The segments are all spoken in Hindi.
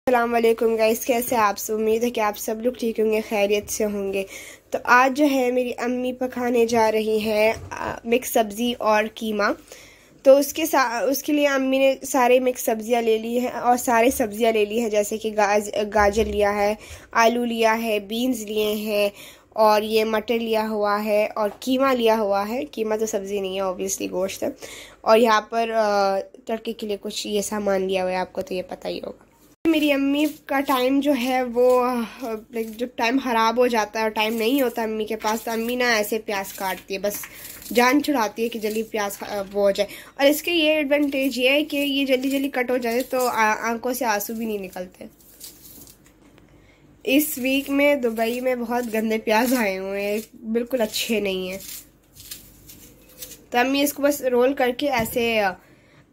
अस्सलाम वालेकुम गाइस, कैसे आप सब। उम्मीद है कि आप सब लोग ठीक होंगे, खैरियत से होंगे। तो आज जो है मेरी अम्मी पकाने जा रही हैं मिक्स सब्ज़ी और कीमा। तो उसके लिए अम्मी ने सारे मिक्स सब्ज़ियाँ ले ली हैं और सारी सब्ज़ियाँ ले ली हैं, जैसे कि गाजर लिया है, आलू लिया है, बीन्स लिए हैं और ये मटर लिया हुआ है और कीमा लिया हुआ है। कीमा तो सब्ज़ी नहीं है, ऑब्वियसली गोश्त है। और यहाँ पर तड़के के लिए कुछ ये सामान लिया हुआ है, आपको तो ये पता ही होगा। मेरी अम्मी का टाइम जो है वो जब टाइम ख़राब हो जाता है और टाइम नहीं होता अम्मी के पास, तो अम्मी ना ऐसे प्याज काटती है, बस जान छुड़ाती है कि जल्दी प्याज वो हो जाए। और इसके ये एडवांटेज ये है कि ये जल्दी जल्दी कट हो जाए तो आंखों से आंसू भी नहीं निकलते। इस वीक में दुबई में बहुत गंदे प्याज आए हुए हैं, बिल्कुल अच्छे नहीं हैं। तो अम्मी इसको बस रोल करके ऐसे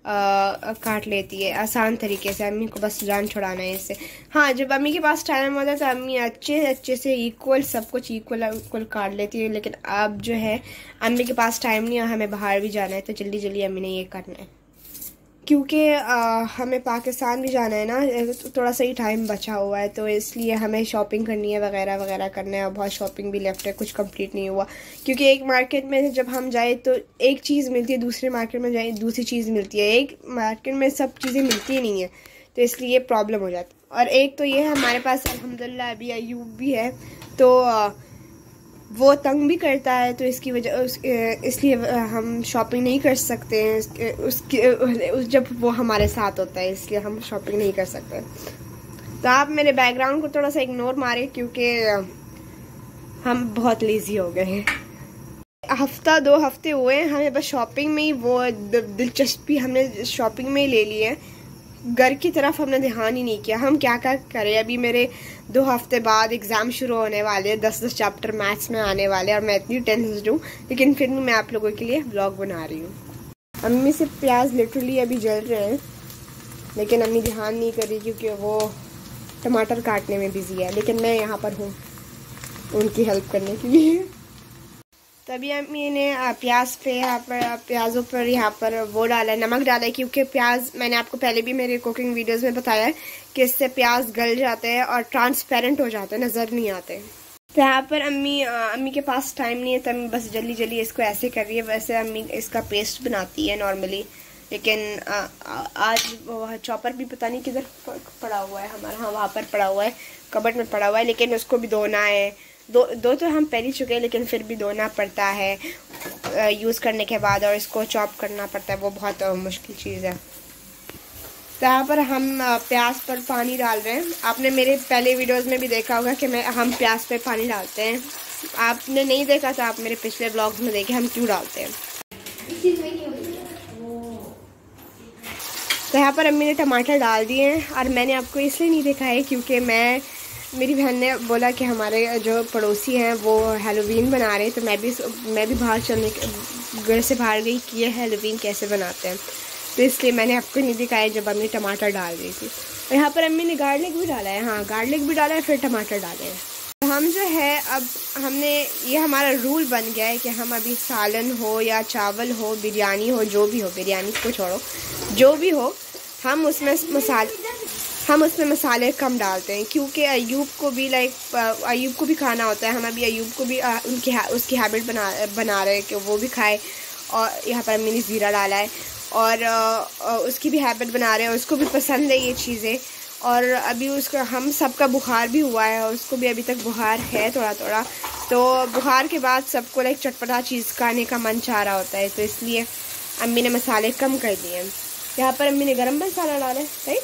काट लेती है आसान तरीके से। अम्मी को बस जान छुड़ाना है इससे। हाँ, जब अम्मी के पास टाइम होता है तो अम्मी अच्छे से इक्वल सब कुछ इक्वल काट लेती है। लेकिन अब जो है अम्मी के पास टाइम नहीं है, हमें बाहर भी जाना है, तो जल्दी जल्दी अम्मी ने ये करना है। क्योंकि हमें पाकिस्तान भी जाना है ना, तो थोड़ा सा ही टाइम बचा हुआ है, तो इसलिए हमें शॉपिंग करनी है, वगैरह वगैरह करना है। और बहुत शॉपिंग भी लेफ्ट है, कुछ कंप्लीट नहीं हुआ। क्योंकि एक मार्केट में जब हम जाए तो एक चीज़ मिलती है, दूसरे मार्केट में जाए दूसरी चीज़ मिलती है। एक मार्केट में सब चीज़ें मिलती ही नहीं है, तो इसलिए प्रॉब्लम हो जाती है। और एक तो ये है, हमारे पास अल्हम्दुलिल्लाह अभी अयूब भी है, तो वो तंग भी करता है, तो इसकी वजह इसलिए हम शॉपिंग नहीं कर सकते हैं जब वो हमारे साथ होता है, इसलिए हम शॉपिंग नहीं कर सकते। तो आप मेरे बैकग्राउंड को थोड़ा सा इग्नोर मारें, क्योंकि हम बहुत लेज़ी हो गए हैं। हफ्ता 2 हफ्ते हुए हैं हमें बस शॉपिंग में ही वो दिलचस्पी हमने शॉपिंग में ही ले ली है। घर की तरफ हमने ध्यान ही नहीं किया। हम क्या करें, अभी मेरे 2 हफ्ते बाद एग्ज़ाम शुरू होने वाले हैं, 10 चैप्टर मैथ्स में आने वाले हैं और मैं इतनी टेंस्ड हूँ, लेकिन फिर भी मैं आप लोगों के लिए व्लॉग बना रही हूँ। अम्मी से प्याज लिटरली अभी जल रहे हैं, लेकिन अम्मी ध्यान नहीं कर रही क्योंकि वो टमाटर काटने में बिजी है, लेकिन मैं यहाँ पर हूँ उनकी हेल्प करने के लिए। तभी अम्मी ने प्याज़ों पर यहाँ पर वो डाला है, नमक डाला है, क्योंकि प्याज मैंने आपको पहले भी मेरे कुकिंग वीडियोस में बताया है कि इससे प्याज गल जाते हैं और ट्रांसपेरेंट हो जाते हैं, नज़र नहीं आते। तो यहाँ पर अम्मी के पास टाइम नहीं है, तो अम्मी बस जल्दी जल्दी इसको ऐसे कर रही है। वैसे अम्मी इसका पेस्ट बनाती है नॉर्मली, लेकिन आज वो चॉपर भी पता नहीं किधर पड़ा हुआ है हमारा। हाँ, वहाँ पर पड़ा हुआ है, कबर्ड में पड़ा हुआ है, लेकिन उसको भी धोना है। दो तो हम पहले चुके हैं, लेकिन फिर भी धोना पड़ता है यूज़ करने के बाद, और इसको चॉप करना पड़ता है, वो बहुत मुश्किल चीज़ है। तो यहाँ पर हम प्याज पर पानी डाल रहे हैं। आपने मेरे पहले वीडियोस में भी देखा होगा कि हम प्याज पे पानी डालते हैं। आपने नहीं देखा तो आप मेरे पिछले ब्लॉग्स में देखें हम क्यों डालते हैं। तो यहाँ पर अम्मी ने टमाटर डाल दिए हैं, और मैंने आपको इसलिए नहीं दिखाया है क्योंकि मेरी बहन ने बोला कि हमारे जो पड़ोसी हैं वो हैलोवीन बना रहे हैं, तो मैं भी बाहर घर से बाहर गई कि ये हैलोवीन कैसे बनाते हैं, तो इसलिए मैंने आपको नहीं दिखाया जब अम्मी टमाटर डाल रही थी। और यहाँ पर अम्मी ने गार्लिक भी डाला है। हाँ, गार्लिक भी डाला है, फिर टमाटर डाले हैं। तो हम जो है अब ये हमारा रूल बन गया है कि हम अभी सालन हो या चावल हो, बिरयानी हो, जो भी हो, बिरयानी को छोड़ो, जो भी हो, हम उसमें मसाले कम डालते हैं, क्योंकि अयूब को भी खाना होता है। हम अभी अयूब को भी उसकी हैबिट बना रहे हैं कि वो भी खाए। और यहाँ पर अम्मी ने ज़ीरा डाला है, और उसकी भी हैबिट बना रहे हैं, उसको भी पसंद है ये चीज़ें। और अभी उसको हम सबका बुखार भी हुआ है, और उसको भी अभी तक बुखार है थोड़ा थोड़ा। तो बुखार के बाद सबको चटपटा चीज़ खाने का मन चाह रहा होता है, तो इसलिए अम्मी ने मसाले कम कर दिए हैं। यहाँ पर अम्मी ने गरम मसाला डाला है, राइट,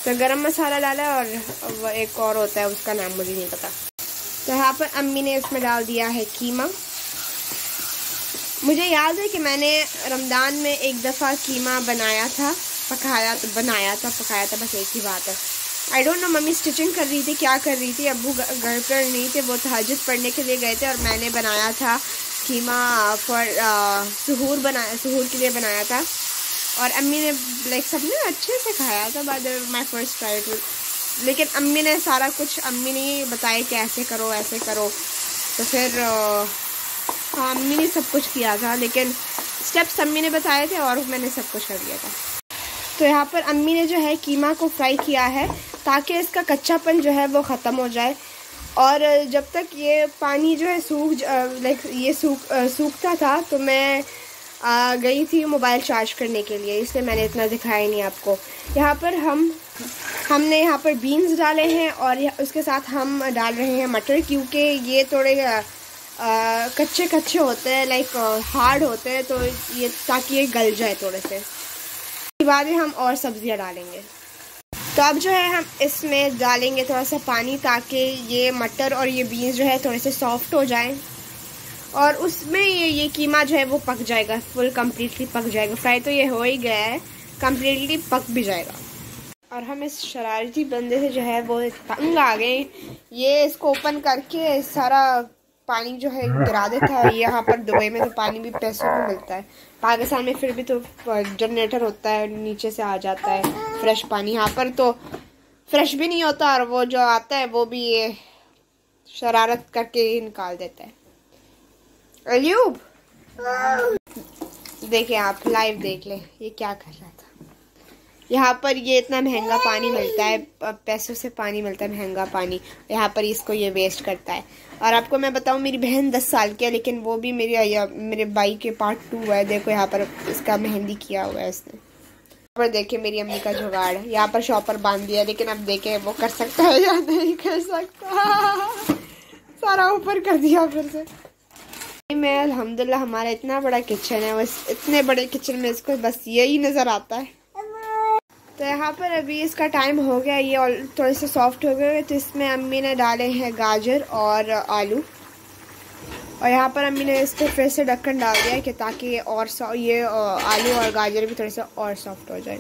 तो गरम मसाला डाला है, और वो एक और होता है उसका नाम मुझे नहीं पता। तो यहाँ पर अम्मी ने इसमें डाल दिया है कीमा। मुझे याद है कि मैंने रमज़ान में एक दफ़ा कीमा बनाया था, पकाया था, बस एक ही बात है। I don't know, mummy stitching कर रही थी, क्या कर रही थी, अब्बू घर पर नहीं थे, वो तहज्जुद पढ़ने के लिए गए थे, और मैंने बनाया था कीमा सहूर के लिए बनाया था। और अम्मी ने सबने अच्छे से खाया था, बाद माई फर्स्ट ट्राई टू। लेकिन अम्मी ने सारा कुछ अम्मी ने बताया कि ऐसे करो ऐसे करो, तो फिर अम्मी ने सब कुछ किया था, लेकिन स्टेप्स अम्मी ने बताए थे और मैंने सब कुछ कर दिया था। तो यहाँ पर अम्मी ने जो है कीमा को फ्राई किया है ताकि इसका कच्चापन जो है वो ख़त्म हो जाए। और जब तक ये पानी जो है सूखता था तो मैं गई थी मोबाइल चार्ज करने के लिए, इसलिए मैंने इतना दिखाया नहीं आपको। यहाँ पर हमने यहाँ पर बीन्स डाले हैं और उसके साथ हम डाल रहे हैं मटर, क्योंकि ये थोड़े कच्चे होते हैं, लाइक हार्ड होते हैं, तो ये ताकि ये गल जाए थोड़े से। इसके बाद हम और सब्जियाँ डालेंगे। तो अब जो है हम इसमें डालेंगे थोड़ा सा पानी ताकि ये मटर और ये बीन्स जो है थोड़े से सॉफ्ट हो जाएं और उसमें ये कीमा जो है वो पक जाएगा, फुल कम्प्लीटली पक जाएगा। फ्राई तो ये हो ही गया है, कम्प्लीटली पक भी जाएगा। और हम इस शरारती बंदे से जो है वो तंग आ गए। ये इसको ओपन करके सारा पानी जो है गिरा देता है। यहाँ पर दुबई में तो पानी भी पैसों में मिलता है, पाकिस्तान में फिर भी तो जनरेटर होता है, नीचे से आ जाता है फ्रेश पानी। यहाँ पर तो फ्रेश भी नहीं होता और वो जो आता है वो भी ये शरारत करके ही निकाल देता है। अयूब देखिए, आप लाइव देख लें ये क्या कर रहा था। यहाँ पर ये इतना महंगा पानी मिलता है, पैसों से पानी मिलता है, महंगा पानी। यहाँ पर इसको ये वेस्ट करता है। और आपको मैं बताऊँ, मेरी बहन 10 साल की है, लेकिन वो भी मेरे भाई के पार्ट 2 है। देखो यहाँ पर इसका मेहंदी किया हुआ है इसने। यहाँ पर देखिए मेरी अम्मी का जुगाड़, यहाँ पर शॉपर बांध दिया, लेकिन अब देखे वो कर सकता है या नहीं कर सकता। सारा ऊपर कर दिया फिर से। मैं अल्हम्दुलिल्लाह, हमारा इतना बड़ा किचन है, बस इतने बड़े किचन में इसको बस यही नज़र आता है। तो यहाँ पर अभी इसका टाइम हो गया, ये थोड़े से सॉफ्ट हो गए। तो इसमें अम्मी ने डाले हैं गाजर और आलू, और यहाँ पर अम्मी ने इस पर फिर से ढक्कन डाल दिया है कि ताकि ये आलू और गाजर भी थोड़े से और सॉफ्ट हो जाए।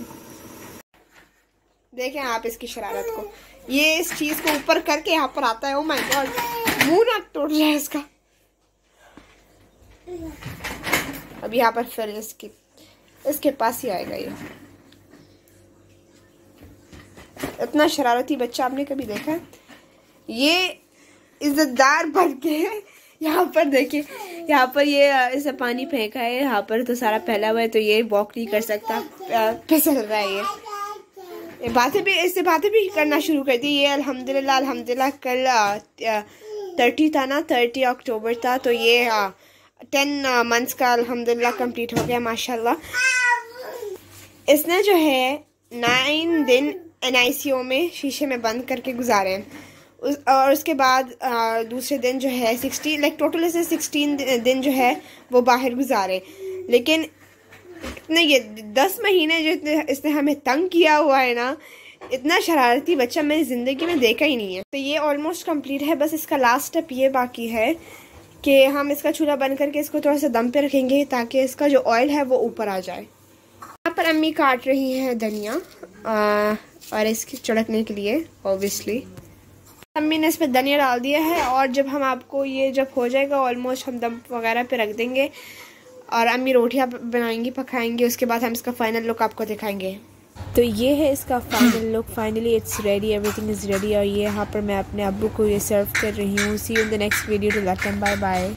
देखें आप इसकी शरारत को, ये इस चीज़ को ऊपर करके यहाँ पर आता है। ओ माय गॉड, मुँह ना टूट जाए इसका। अब यहाँ पर फिर इसके पास ही आएगा। ये इतना शरारती बच्चा आपने कभी देखा है? ये इज्जतदार बन के यहाँ पर देखिए, यहाँ पर ये इसे पानी फेंका है, यहाँ पर तो सारा फैला हुआ है, तो ये वॉक नहीं कर सकता, फिसल रहा है। ये इससे बातें भी करना शुरू कर दी। ये अल्हम्दुलिल्लाह कल 30 था ना, 30 अक्टूबर था, तो ये 10 मंथ्स का अल्हम्दुलिल्लाह कंप्लीट हो गया माशाल्लाह। इसने जो है 9 दिन NICU में शीशे में बंद करके गुजारे हैं। और उसके बाद दूसरे दिन जो है 16 दिन जो है वो बाहर गुजारे। लेकिन इतने ये 10 महीने जो इसने हमें तंग किया हुआ है ना, इतना शरारती बच्चा मैंने ज़िंदगी में देखा ही नहीं है। तो ये ऑलमोस्ट कंप्लीट है, बस इसका लास्ट स्टेप ये बाकी है कि हम इसका चूल्हा बंद करके इसको थोड़ा सा दम पे रखेंगे ताकि इसका जो ऑयल है वो ऊपर आ जाए। यहाँ पर अम्मी काट रही हैं धनिया और इसकी चढ़कने के लिए ऑब्वियसली अम्मी ने इस पर धनिया डाल दिया है। और जब हम आपको ये जब हो जाएगा ऑलमोस्ट, हम दम वगैरह पे रख देंगे और अम्मी रोटियां बनाएंगी, पकाएंगी। उसके बाद हम इसका फाइनल लुक आपको दिखाएंगे। तो ये है इसका final look. Finally it's ready, everything is ready. और ये यहाँ पर मैं अपने अब्बू को ये सर्व कर रही हूँ। See you in the next video. To that time, bye bye.